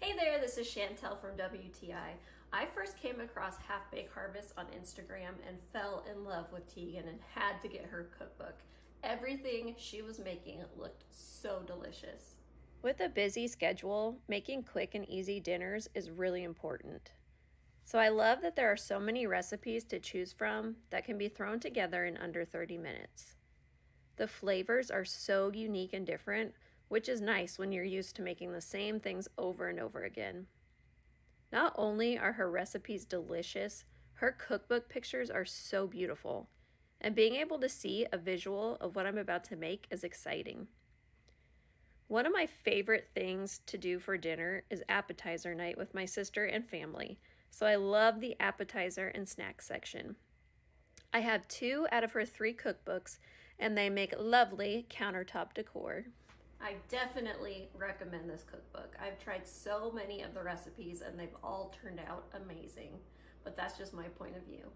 Hey there, this is Chantel from WTI. I first came across Half Baked Harvest on Instagram and fell in love with Tieghan and had to get her cookbook. Everything she was making looked so delicious. With a busy schedule, making quick and easy dinners is really important. So I love that there are so many recipes to choose from that can be thrown together in under 30 minutes. The flavors are so unique and different, which is nice when you're used to making the same things over and over again. Not only are her recipes delicious, her cookbook pictures are so beautiful, and being able to see a visual of what I'm about to make is exciting. One of my favorite things to do for dinner is appetizer night with my sister and family, so I love the appetizer and snack section. I have 2 out of her 3 cookbooks, and they make lovely countertop decor. I definitely recommend this cookbook. I've tried so many of the recipes and they've all turned out amazing, but that's just my point of view.